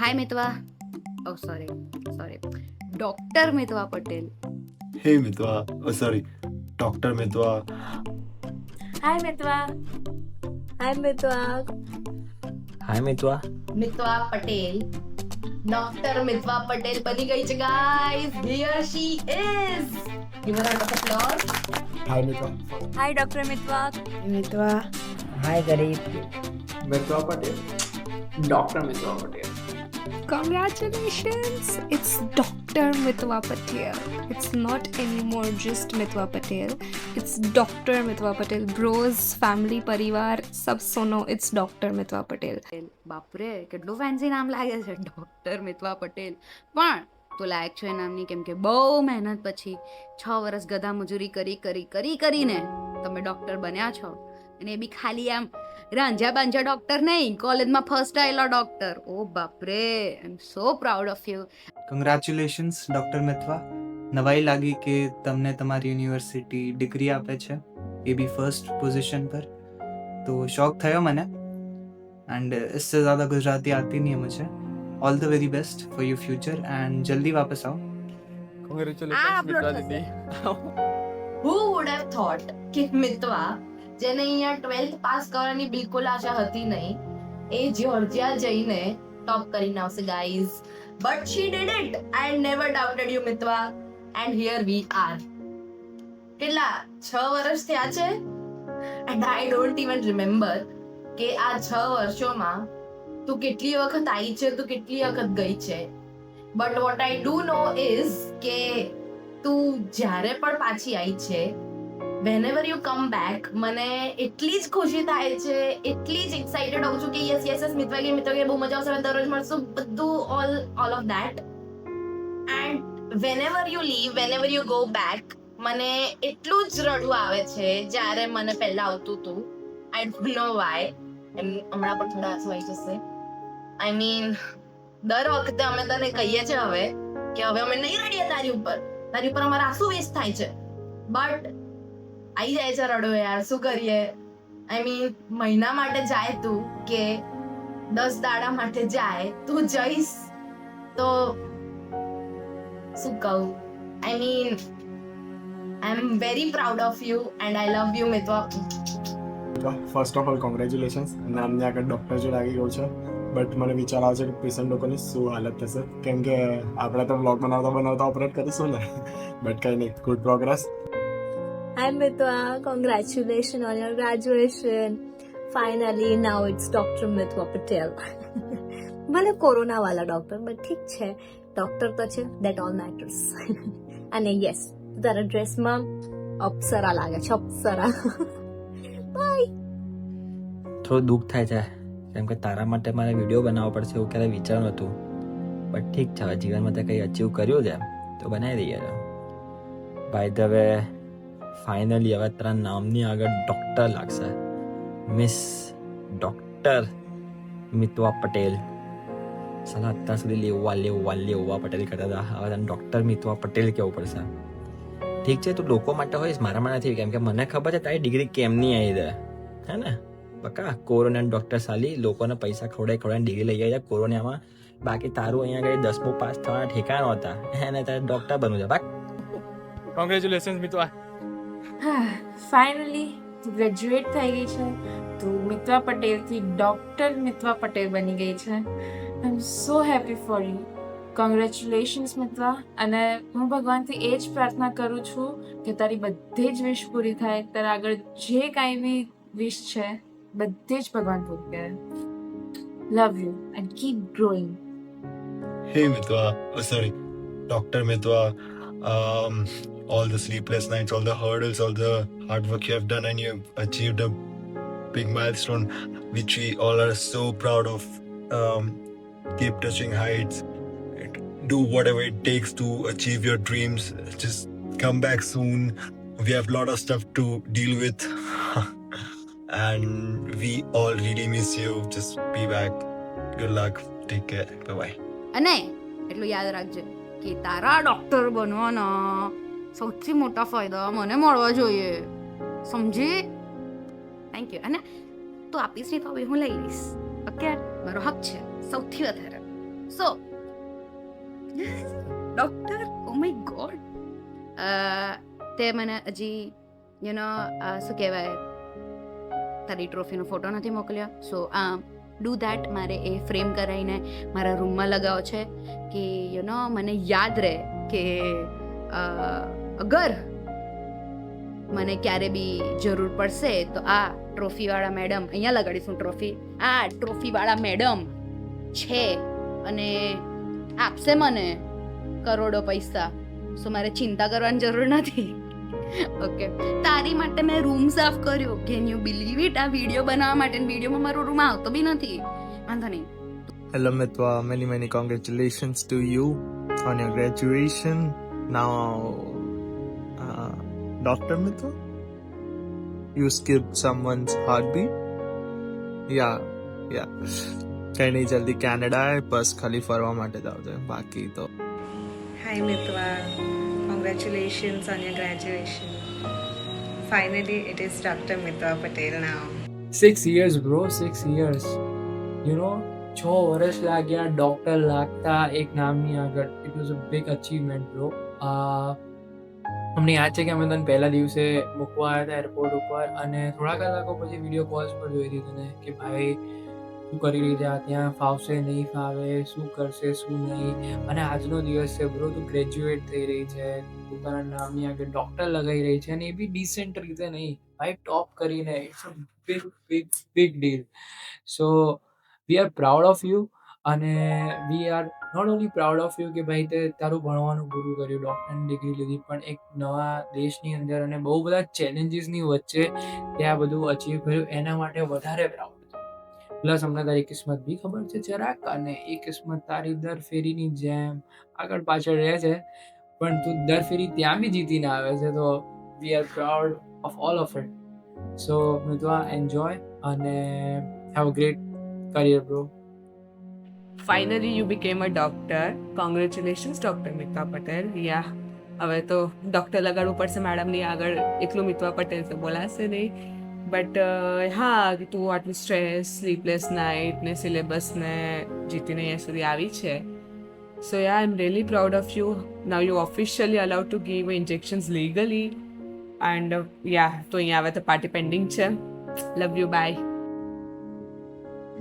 Hi Mitwa. Oh sorry. Dr. Mitwa Patel. Hey Mitwa. Oh sorry. Dr. Mitwa. Hi Mitwa. Hi Mitwa. Hi Mitwa. Mitwa Patel. Dr. Mitwa Patel બની ગઈ છે guys. Here she is. Give her a round of applause. Hi Mitwa. Hi Dr. Mitwa. Mitwa. Hi Garib. Mitwa Patel. Dr. Mitwa Patel. Congratulations! It's Dr. Mitwa Patel. It's not anymore just Mitwa Patel. It's Dr. Mitwa Patel. Bros, family, પરિવાર સબ સોનો. It's Dr. Mitwa Patel. બાપરે કેટલું fancy નામ લાગે છે doctor Mitva Patel. પણ તો લાયક છો એ નામની, કેમ કે બહુ મહેનત પછી 6 વર્ષ ગધા મજૂરી કરીને તમે ડોક્ટર બન્યા છો. અને એ બી ખાલી આમ રાંઝા બાંઝા ડોક્ટર નહીં, કોલેજમાં ફર્સ્ટ આવેલો ડોક્ટર. ઓ બાપરે, I am so proud of you. Congratulations doctor Mitva. નવાઈ લાગી કે તમને તમારી યુનિવર્સિટી ડિગ્રી આપે છે, એ બી ફર્સ્ટ પોઝિશન પર. તો શોખ થયો મને. एंड इससे ज़्यादा गुजराती आती नहीं है मुझे. All the very best for your future and जल्दी वापस आओ. આ upload થશે. Who would have thought કે મિતવા, જેને અહીંયા 12th પાસ કરવાની બિલકુલ આશા હતી નહીં, એ જ્યોર્જિયા જઈને ટોપ કરીને આવશે guys. But she did it. I never doubted you Mitva, and here we are. કેટલા 6 વર્ષ થયા છે, and I don't even remember કે આ 6 વર્ષોમાં તું કેટલી વખત આવી છે, તું કેટલી વખત ગઈ છે. But what I do know is કે તું જ્યારે પણ પાછી આવી છે, whenever you come back, મને એટલી જ ખુશી થાય છે, એટલી જ એક્સાઇટેડ હોઉં છું કે યસ મિતવા કે બહુ મજા આવશે, અમે દરરોજ મળશું, બધું all of that. And whenever you leave, whenever you go back, મને એટલું જ રડવું આવે છે જ્યારે મને પહેલા આવતું હતું. I don't know why. હમણાં પણ થોડા આંસુ આવી જશે. આઈ મીન દર વખતે અમે તને કહીએ છીએ હવે કે હવે અમે નહીં રડીએ તારી ઉપર અમારા આંસુ વેસ્ટ થાય છે. બટ આવી જાય છે રડો યાર, શું કરીએ. આઈ મીન મહિના માટે જાય તું કે 10 દાડા માટે જાય, તું જઈશ તો શું કહું. I mean I am very proud of you and I love you Mitva. First of all congratulations. નામની આગળ ડૉક્ટર જો લાગી ગયું છે, બટ મને વિચાર આવે છે કે પેશન્ટ લોકોની શું હાલત થશે, કેમ કે આપણે તો બ્લોગ બનાવતા ઓપરેટ કરીશું ને. બટ કંઈ નહીં, good progress. Hi Mitwa. Congratulations on your graduation. Finally, now it's Dr. Mitwa Patel. ભલે કોરોના વાળા ડોક્ટર, બટ ઠીક છે, ડોક્ટર તો છે, દેટ ઓલ મેટર્સ. અને યસ, તારા ડ્રેસમાં અપ્સરા લાગે છે, અપ્સરા. બાય. થોડું દુઃખ થાય છે કેમ કે તારા માટે મારે વિડીયો બનાવવો પડશે એવું ક્યારે વિચાર્યું હતું. બટ ઠીક છે, હવે જીવનમાં તે કંઈ અચીવ કર્યું છે તો બનાવી દઈએ. બાય ધ વે, ફાઇનલી હવે તારા નામની આગળ ડૉક્ટર લાગશે. Miss doctor Mitva Patel. સાલા અત્યાર સુધી લેવા પટેલ કરતા હતા, હવે તને ડૉક્ટર મિતવા પટેલ કહેવું પડશે. ઠીક છે, તું લોકો માટે હોઈશ, મારામાં નથી, કેમ કે મને ખબર છે તારી ડિગ્રી કેમની આવી દે, હે ને બકા. કોરોના ડૉક્ટર સાલી લોકોને પૈસા ખવડાવીને ડિગ્રી લઈ આવી કોરોનામાં. બાકી તારું અહીંયા આગળ 10મું પાસ થવાના ઠેકાણો હતા, એને તારે ડૉક્ટર બનવું છે બાક. કોંગ્રેચ્યુલેશન્સ મિતવા. ફાઇનલી ગ્રેજ્યુએટ થઈ ગઈ છે, તો મિતવા પટેલથી ડોક્ટર મિતવા પટેલ બની ગઈ છે. I am so happy for you. Congratulations Mitva. અને હું ભગવાનથી એ જ પ્રાર્થના કરું છું કે તારી બધી જ વિશ પૂરી થાય, તારા આગળ જે કાંઈ બી વિશ છે બધી જ ભગવાન પૂરી કરે. Love you and keep growing. Hey Mitwa. Oh sorry. Dr. Mitwa. All the sleepless nights, all the hurdles, all the hard work you have done, and you've achieved a big milestone which we all are so proud of. Keep touching heights. Do whatever it takes to achieve your dreams. Just come back soon. We have a lot of stuff to deal with. And we all really miss you. Just be back. Good luck. Take care. Bye-bye. અને એટલું યાદ રાખજે કે તારા doctor બનવાનો સૌથી મોટા ફાયદા મને મળવા જોઈએ, સમજી? Thank you. અને તું આપીશ નહીં તો હવે હું લઈ લઈશ. ઓકે, મારો હક છે સૌથી વધારે. સો ડૉક્ટર ઓ માય ગોડ તે મને હજી શું કહેવાય તારી ટ્રોફીનો ફોટો નથી મોકલ્યો. સો ડુ ધેટ. મારે એ ફ્રેમ કરાવીને મારા રૂમમાં લગાવો છે કે મને યાદ રહે કે અગર મને ક્યારે બી જરૂર પડશે તો આ ટ્રોફીવાળા મેડમ, અહીંયા લગાડીશું ટ્રોફી, આ ટ્રોફીવાળા મેડમ છે અને આપશે મને કરોડો પૈસા. સો મારે ચિંતા કરવાની જરૂર નથી. ઓકે, તારી માટે મેં રૂમ સાફ કર્યો. Can you believe it? આ વિડીયો બનાવવા માટે વિડીયોમાં મારો રૂમ આવતો બી નથી. વાંધો નહીં. Hello Mitwa, many congratulations to you on your graduation. Now, Dr. Mitwa, you skipped someone's heartbeat. Yeah. કઈ નહીં, જલ્દી કેનેડા બસ ખાલી ફરવા માટે જાવ છે, બાકી તો. Hi Mitwa, congratulations on your graduation. Finally, it is Dr. Mitwa Patel now. 6 years bro, 6 years. 6 વર્ષ લાગ્યા ડોક્ટર લાગતા એક નામની આગળ. It was a big achievement bro. અમને યાદ છે કે અમે તને પહેલા દિવસે મૂકવા આવ્યા હતા એરપોર્ટ ઉપર, અને થોડા કલાકો પછી વિડીયો કોલ્સ પર જોઈ હતી તને કે ભાઈ શું કરી રહી છે, ત્યાં ફાવશે નહીં ફાવે, શું કરશે શું નહીં. અને આજનો દિવસ છે બ્રો, તું ગ્રેજ્યુએટ થઈ રહી છે, પોતાના નામની આગળ ડોક્ટર લગાવી રહી છે, અને એ બી ડિસેન્ટ રીતે નહીં ભાઈ, ટોપ કરીને. It's a big deal. So we are proud of you, અને we are not only proud of you કે ભાઈ તે તારું ભણવાનું પૂરું કર્યું, ડૉક્ટરની ડિગ્રી લીધી, પણ એક નવા દેશની અંદર અને બહુ બધા ચેલેન્જીસની વચ્ચે તે આ બધું અચીવ કર્યું, એના માટે વધારે પ્રાઉડ છે. પ્લસ અમને તારી કિસ્મત બી ખબર છે જરાક, અને એ કિસ્મત તારી દર ફેરીની જેમ આગળ પાછળ રહે છે, પણ તું દર ફેરી ત્યાં બી જીતીને આવે છે. તો we are proud of all of it. So Mitva, enjoy અને have a great career bro. Finally, you became a doctor. Congratulations, Dr. Mitwa Patel. Yeah. હવે તો ડૉક્ટર લગાડવું પડશે મેડમની આગળ, એકલું મિત્વા પટેલ તો બોલાશે નહીં. બટ હા, તું આટલું સ્ટ્રેસ, સ્લીપલેસ નાઇટ ને સિલેબસને જીતીને અહીંયા સુધી આવી છે. So yeah, I am really proud of you. Now you officially allowed to give injections legally. And yeah, તો અહીંયા આવે તો પાર્ટી પેન્ડિંગ છે. Love you, by.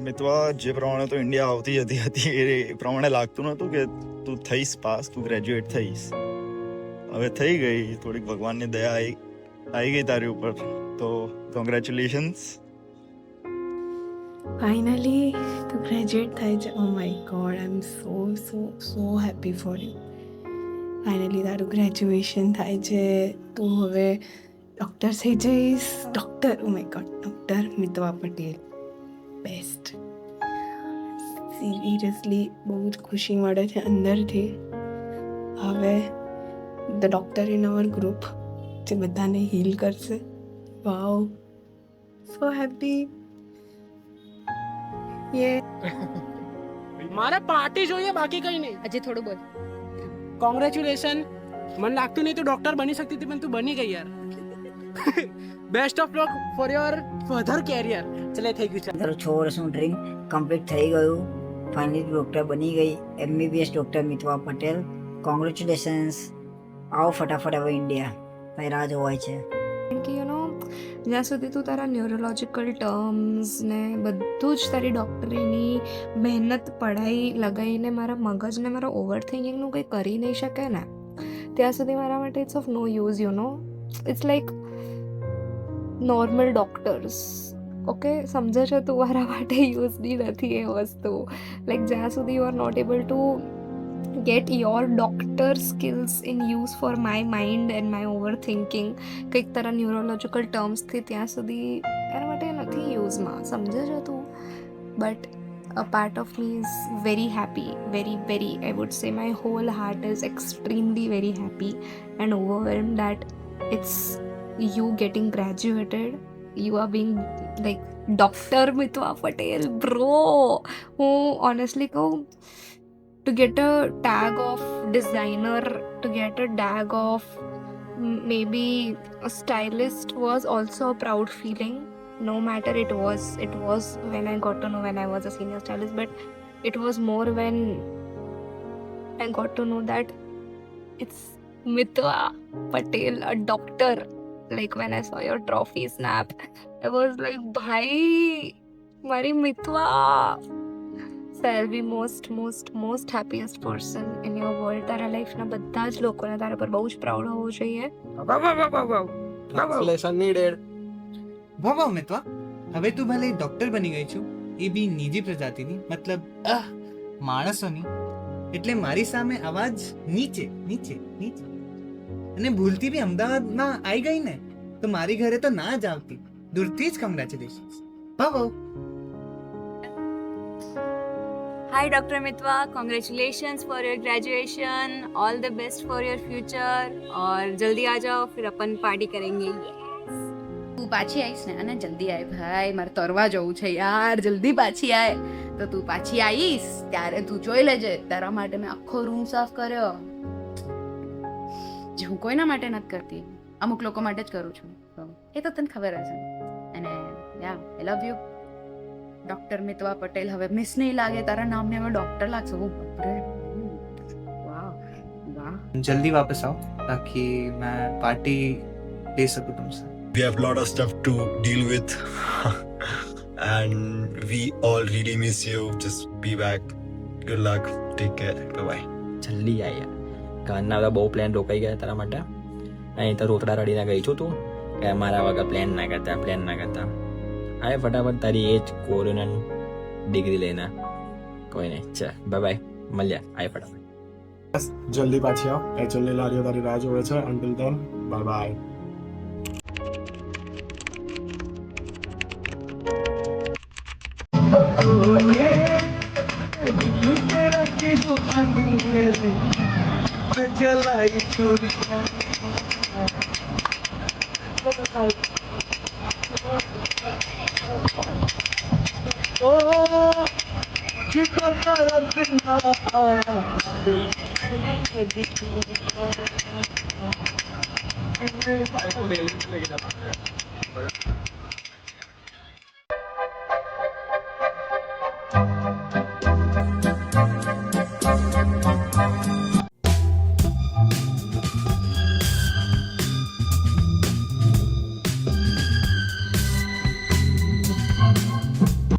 મિત્વા, જે પ્રમાણે તો ઇન્ડિયા આવતી જતી હતી એ પ્રમાણે લાગતું નહોતું કે તું થઈશ પાસ, તું ગ્રેજ્યુએટ થઈશ. હવે થઈ ગઈ, થોડીક ભગવાનની દયા આવી ગઈ તારી ઉપર, તો કોંગ્રેચ્યુલેશન્સ. ફાઇનલી તું ગ્રેજ્યુએટ થાય છે. Oh my god, I am so happy for you. Finally તારું ગ્રેજ્યુએશન થાય છે, તું હવે ડૉક્ટર થઈ જઈશ. Doctor, oh my god, doctor Mitva Patel, best. Seriously બહુ જ ખુશી મળે છે અંદરથી. હવે the doctor in our group જે બધાને હીલ કરશે. વાવ, સો હેપી. મારે પાર્ટી જોઈએ, બાકી કઈ નહીં. હજી થોડું બોલ. કોંગ્રેચ્યુલેશન. મને લાગતું નહીં તું ડોક્ટર બની શકતી હતી, પણ તું બની ગઈ યાર. Best of luck for your further career. ચલે, થઈ ગયું છે. તારું 6 વર્ષનું ડ્રીમ કમ્પ્લીટ થઈ ગયું. ફાઇનલી ડૉક્ટર બની ગઈ, MBBS doctor Mitva Patel. Congratulations. આવો ફટાફટ હવે ઇન્ડિયા, તારી રાહ જોવાય છે. કે જ્યાં સુધી તું તારા ન્યુરોલોજિકલ ટર્મ્સ ને બધું જ તારી ડૉક્ટરીની મહેનત પઢાઈ લગાવીને મારા મગજને મારા ઓવર થિંકિંગનું કંઈ કરી નહીં શકે ને, ત્યાં સુધી મારા માટે it's of no use. It's like normal doctors. Okay, સમજે છે તું? મારા માટે યુઝની નથી એ વસ્તુ. લાઈક જ્યાં સુધી you are not able to get your doctor skills in use for my mind and my overthinking, કંઈક તારા ન્યુરોલોજિકલ ટર્મ્સથી ત્યાં સુધી એના માટે નથી યુઝમાં, સમજે છે તું? But a part of me is very happy, very, I would say my whole heart is extremely very happy and overwhelmed that it's you getting graduated. You are being like Dr. Mitwa Patel, bro. હું honestly કહું, to get a tag of designer, to get a tag of maybe a stylist was also a proud feeling. No matter it was when I got to know when I was a senior stylist, but it was more when I got to know that it's Mitwa Patel, a doctor. Like when I saw your trophy snap, I was like, bhai, Mari Mitwa. So I'll be most happiest person in your world. તારા લાઈફના બધા જ લોકોને તારા પર બહુ જ proud હોવું જોઈએ. Translation needed. વાહ મિત્વા, હવે તું ભલે ડોક્ટર બની ગઈ છું, એ બી નીજી પ્રજાતિની, મતલબ માણસોની. એટલે મારી સામે અવાજ નીચે નીચે નીચે. અને ભૂલથી બી અમદાવાદમાં આવી ગઈ ને તો મારી ઘરે તો ના જ આવતી. દૂરથી જ કોંગ્રેચ્યુલેશન્સ. વાહ. Hi Dr. Mitwa, congratulations for your graduation. All the best for your future. और जल्दी आ जाओ, फिर अपन पार्टी करेंगे. તું પાછી આવીશ ને, અને જલ્દી આય ભાઈ, મારે તરવા જવું છે યાર, જલ્દી પાછી આય. તો તું પાછી આવીશ ત્યારે તું જોઈ લેજે, તારા માટે મેં આખો રૂમ સાફ કર્યો, જે હું કોઈના માટે નથી કરતી, અમુક લોકો માટે જ કરું છું. તો એ તો તને ખબર હશે. અને yeah I love you doctor Mitva Patel. હવે મિસ નહીં લાગે, તારા નામને હવે ડોક્ટર લાગશે. ઓ બાપરે, વાહ વાહ. જલ્દી વાપસ આવો તાકી मैं पार्टी ले सकूं तुमसे. We have a lot of stuff to deal with and we all really miss you. Just be back. Good luck. Take care. Bye bye. જલ્દી આ યાર, ઘરના બધા બહુ પ્લાન રોકાઈ ગયા તારા માટે. અહીં તો રોતડા રડીને ગઈ છું તું કે મારા વગર પ્લાન ના કરતા. આવે ફટાફટ તારી એ જ કોરોના ડિગ્રી લઈને. કોઈ નહીં, ચાલ બાય બાય, મળ્યા. આવે ફટાફટ. બસ જલ્દી પાછી આવ, એચએલની લારીઓ તારી રાહ જોવે છે. અંટિલ than bye bye. Thank you.